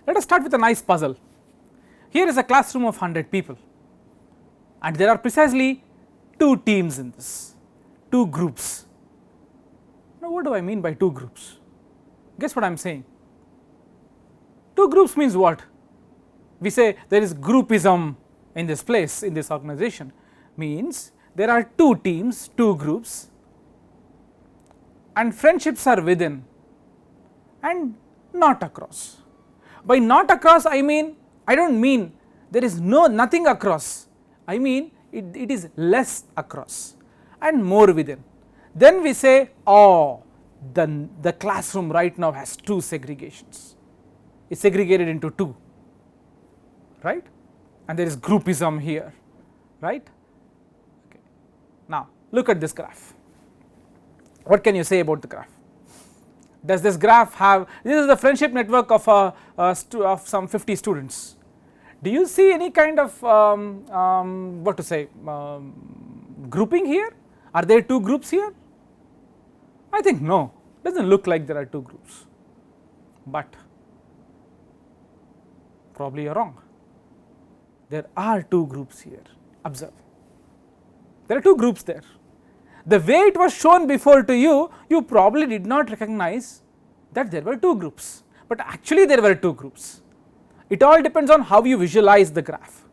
Let us start with a nice puzzle. Here is a classroom of 100 people and there are precisely 2 teams in this, 2 groups. Now what do I mean by 2 groups? Guess what I am saying? 2 groups means what? We say there is groupism in this place, in this organization, means there are 2 teams, 2 groups, and friendships are within and not across. By not across I mean, I do not mean there is nothing across, I mean it is less across and more within. Then we say, oh, the classroom right now has 2 segregations, it is segregated into 2, right, and there is groupism here, right. Okay. Now look at this graph. What can you say about the graph? Does this graph have, this is the friendship network of some 50 students. Do you see any kind of what to say, grouping here? Are there 2 groups here? I think no, does not look like there are 2 groups, but probably you are wrong. There are 2 groups here, observe, there are 2 groups there. The way it was shown before to you, you probably did not recognize that there were 2 groups, but actually there were 2 groups. It all depends on how you visualize the graph.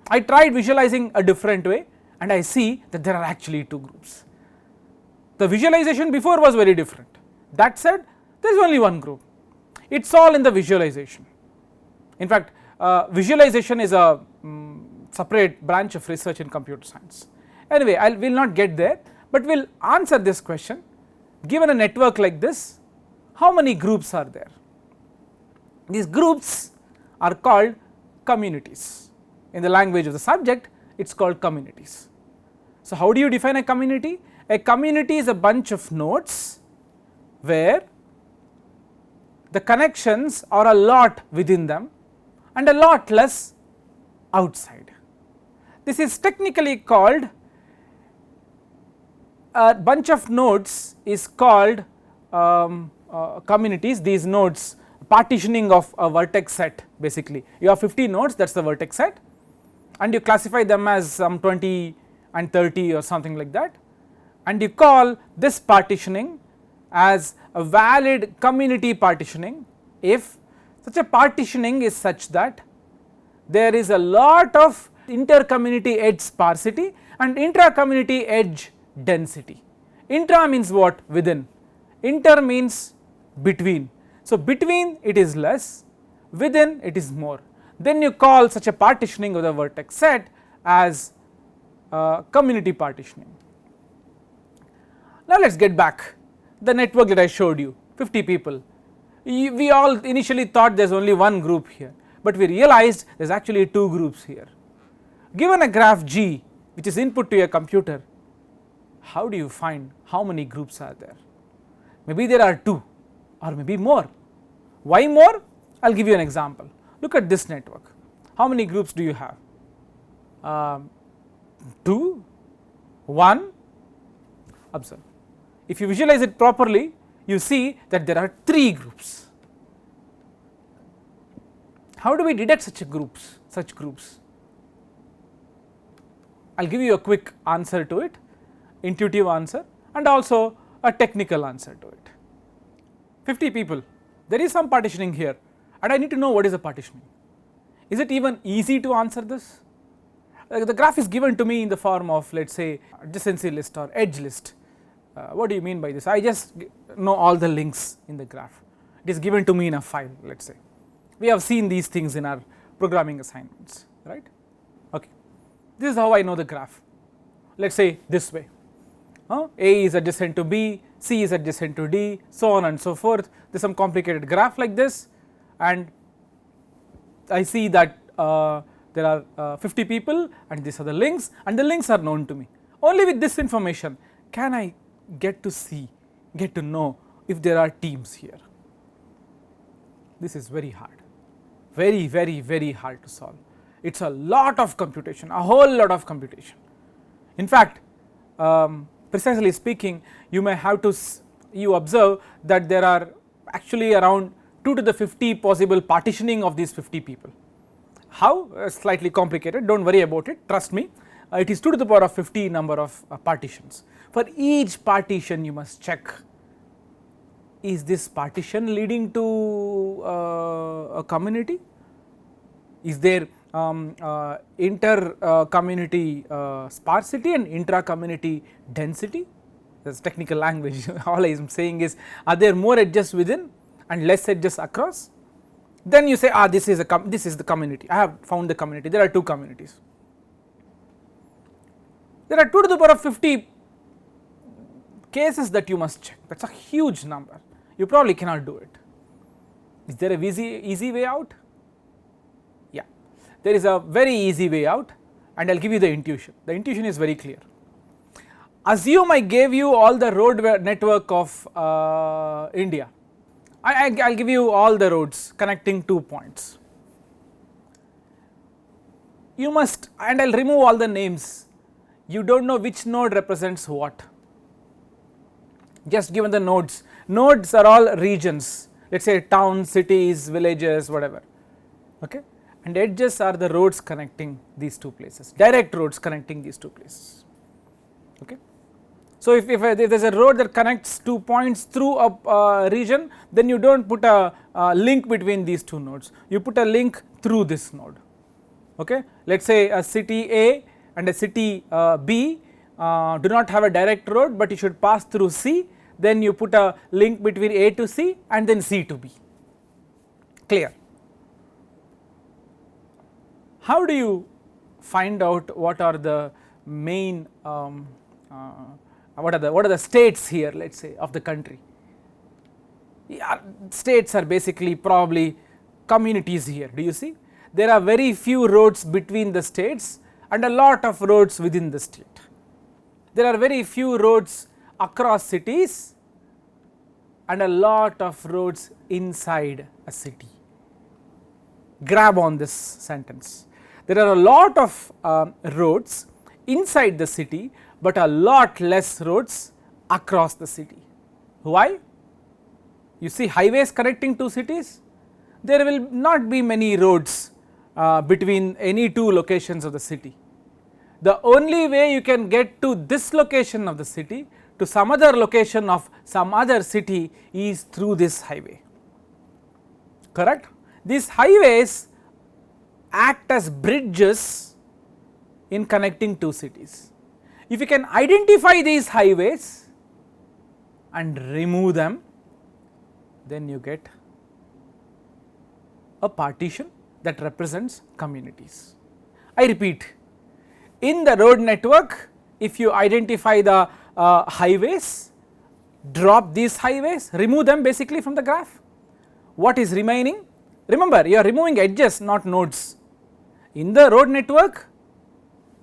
I tried visualizing a different way and I see that there are actually 2 groups. The visualization before was very different. That said, there is only one group, it is all in the visualization. In fact, visualization is a separate branch of research in computer science. Anyway, I will not get there, but we will answer this question. Given a network like this, how many groups are there? These groups are called communities. In the language of the subject, it is called communities. So how do you define a community? A community is a bunch of nodes where the connections are a lot within them and a lot less outside. This is technically called, a bunch of nodes is called communities. These nodes, partitioning of a vertex set, basically you have 50 nodes, that is the vertex set, and you classify them as some 20 and 30 or something like that, and you call this partitioning as a valid community partitioning if such a partitioning is such that there is a lot of inter-community edge sparsity and intra-community edge density. Intra means what? Within. Inter means between. So between it is less, within it is more. Then you call such a partitioning of the vertex set as community partitioning. Now let us get back, the network that I showed you, 50 people. We all initially thought there is only one group here, but we realized there is actually 2 groups here. Given a graph G which is input to your computer, how do you find how many groups are there? Maybe there are 2 or maybe more. Why more? I will give you an example. Look at this network. How many groups do you have? 2, 1, observe. If you visualize it properly, you see that there are 3 groups. How do we detect such groups? I will give you a quick answer to it, intuitive answer and also a technical answer to it. 50 people, there is some partitioning here and I need to know what is the partitioning. Is it even easy to answer this? The graph is given to me in the form of, let us say, adjacency list or edge list. What do you mean by this? I just know all the links in the graph. It is given to me in a file, let us say. We have seen these things in our programming assignments, right? Okay. This is how I know the graph. Let us say this way. A is adjacent to B, C is adjacent to D, so on and so forth. There is some complicated graph like this and I see that there are 50 people and these are the links and the links are known to me. Only with this information can I get to know if there are teams here. This is very hard, very hard to solve. It is a lot of computation, a whole lot of computation. In fact, precisely speaking, you may have to, you observe that there are actually around 2 to the 50 possible partitioning of these 50 people. How? Slightly complicated, do not worry about it, trust me. It is 2 to the power of 50 number of partitions. For each partition you must check, is this partition leading to a community? Is there inter community sparsity and intra community density? That is technical language. All I am saying is, are there more edges within and less edges across? Then you say, this is the community, I have found the community, there are 2 communities. There are 2 to the power of 50 cases that you must check, that is a huge number, you probably cannot do it. Is there a easy way out? Yeah, there is a very easy way out, and I will give you the intuition. The intuition is very clear. Assume I gave you all the road network of India. I will give you all the roads connecting 2 points. You must, and I will remove all the names, you do not know which node represents what. Just given the nodes are all regions, let us say towns, cities, villages, whatever, okay, and edges are the roads connecting these 2 places, direct roads connecting these 2 places, okay. So if there is a road that connects 2 points through a region, then you do not put a link between these 2 nodes, you put a link through this node, okay. Let us say a city A and a city B do not have a direct road, but you should pass through C, then you put a link between A to C and then C to B, clear. How do you find out what are the main what are the states here, let us say, of the country? Yeah, states are basically probably communities here, do you see? There are very few roads between the states and a lot of roads within the state. There are very few roads across cities and a lot of roads inside a city. Grab on this sentence. There are a lot of roads inside the city, but a lot less roads across the city. Why? You see highways connecting 2 cities, there will not be many roads between any 2 locations of the city. The only way you can get to this location of the city to some other location of some other city is through this highway, correct. These highways act as bridges in connecting 2 cities. If you can identify these highways and remove them, then you get a partition that represents communities. I repeat, in the road network, if you identify the highways, drop these highways, remove them basically from the graph, what is remaining? Remember, you are removing edges, not nodes. In the road network,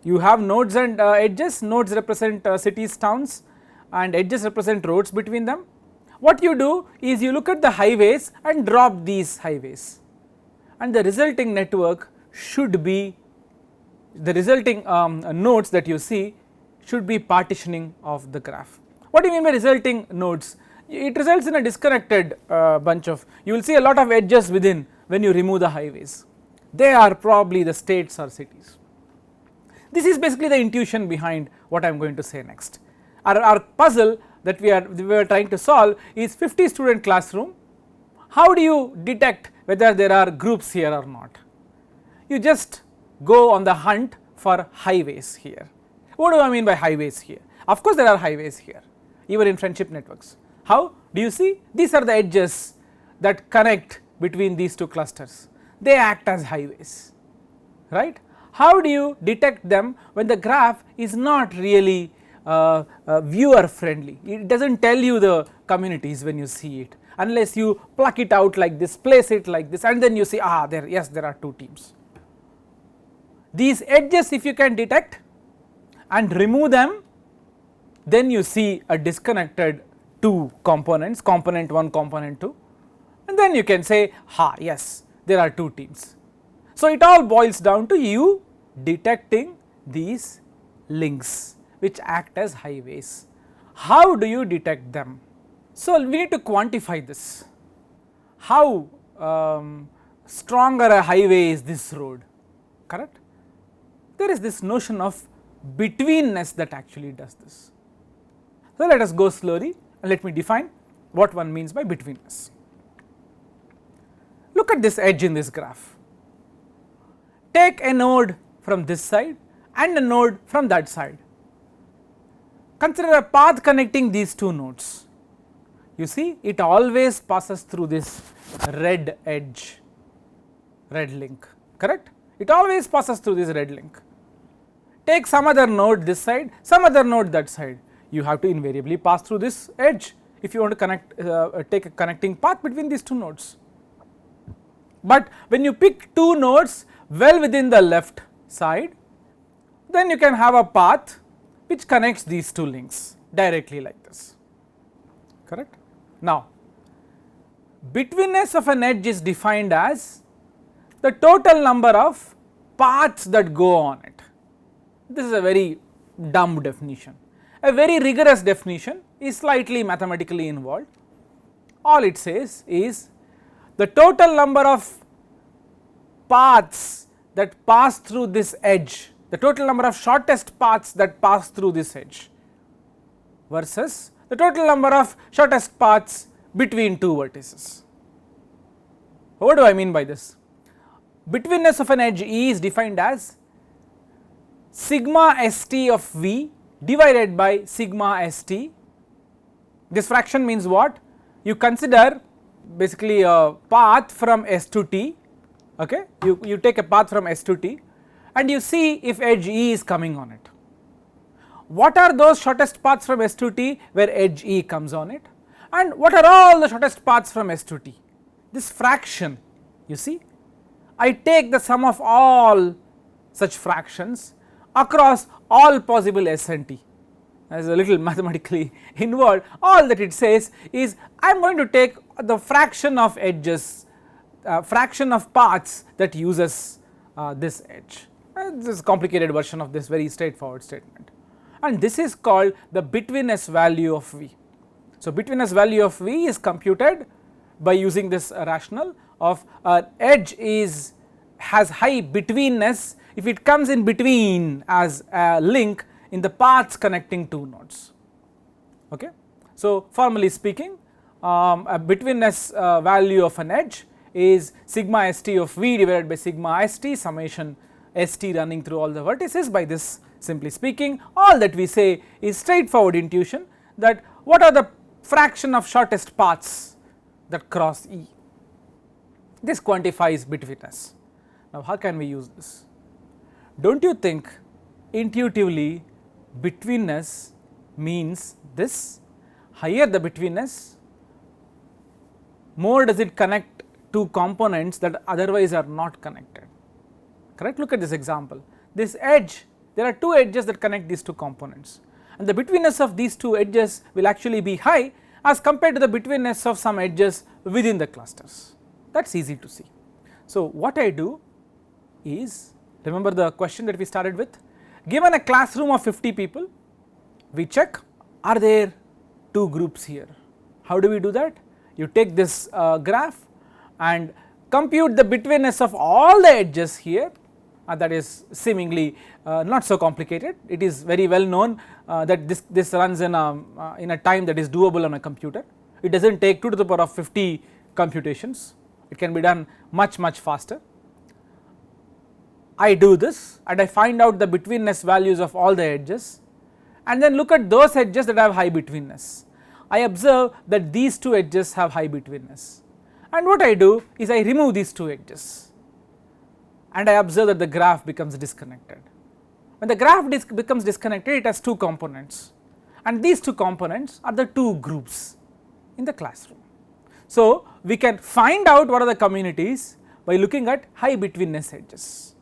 you have nodes and edges, nodes represent cities, towns, and edges represent roads between them. What you do is you look at the highways and drop these highways, and the resulting network should be, the resulting nodes that you see should be partitioning of the graph. What do you mean by resulting nodes? It results in a disconnected bunch of, you will see a lot of edges within when you remove the highways. They are probably the states or cities. This is basically the intuition behind what I am going to say next. Our puzzle that we are trying to solve is 50 student classroom. How do you detect whether there are groups here or not? You just go on the hunt for highways here. What do I mean by highways here? Of course there are highways here, even in friendship networks. How do you see? These are the edges that connect between these 2 clusters. They act as highways, right? How do you detect them when the graph is not really viewer friendly? It does not tell you the communities when you see it, unless you pluck it out like this, place it like this, and then you see, there, yes, there are 2 teams. These edges, if you can detect and remove them, then you see a disconnected 2 components, component 1, component 2, and then you can say, yes, there are 2 teams. So it all boils down to you detecting these links which act as highways. How do you detect them? So we need to quantify this. How stronger a highway is this road, correct. There is this notion of betweenness that actually does this. So, let us go slowly and let me define what one means by betweenness. Look at this edge in this graph. Take a node from this side and a node from that side. Consider a path connecting these two nodes. You see, it always passes through this red edge, red link, correct? It always passes through this red link. Take some other node this side, some other node that side. You have to invariably pass through this edge if you want to connect, take a connecting path between these two nodes. But when you pick two nodes well within the left side, then you can have a path which connects these two links directly like this, correct. Now, betweenness of an edge is defined as the total number of paths that go on it. This is a very dumb definition. A very rigorous definition is slightly mathematically involved. All it says is the total number of paths that pass through this edge, the total number of shortest paths that pass through this edge versus the total number of shortest paths between two vertices. What do I mean by this? Betweenness of an edge E is defined as sigma st of V divided by sigma st. This fraction means what? You consider basically a path from S to T, okay? You take a path from S to T and you see if edge E is coming on it. What are those shortest paths from S to T where edge E comes on it, and what are all the shortest paths from S to T? This fraction, you see, I take the sum of all such fractions across all possible S and T. As a little mathematically involved, all that it says is I am going to take the fraction of edges, fraction of paths that uses this edge. This is a complicated version of this very straightforward statement, and this is called the betweenness value of V. So, betweenness value of V is computed by using this rationale of edge has high betweenness if it comes in between as a link in the paths connecting two nodes, okay. So, formally speaking, a betweenness value of an edge is sigma st of V divided by sigma st summation st running through all the vertices. By this, simply speaking, all that we say is straightforward intuition that what are the fraction of shortest paths that cross E. This quantifies betweenness. Now, how can we use this? Do not you think intuitively betweenness means this? Higher the betweenness, more does it connect two components that otherwise are not connected, correct. Look at this example. This edge, there are two edges that connect these two components, and the betweenness of these two edges will actually be high as compared to the betweenness of some edges within the clusters. That is easy to see. So, what I do is, remember the question that we started with, given a classroom of 50 people, we check are there two groups here. How do we do that? You take this graph and compute the betweenness of all the edges here, that is seemingly not so complicated. It is very well known that this runs in a time that is doable on a computer. It does not take 2 to the power of 50 computations, it can be done much faster. I do this and I find out the betweenness values of all the edges, and then look at those edges that have high betweenness. I observe that these two edges have high betweenness, and what I do is I remove these two edges and I observe that the graph becomes disconnected. When the graph becomes disconnected, it has two components, and these two components are the two groups in the classroom. So, we can find out what are the communities by looking at high betweenness edges.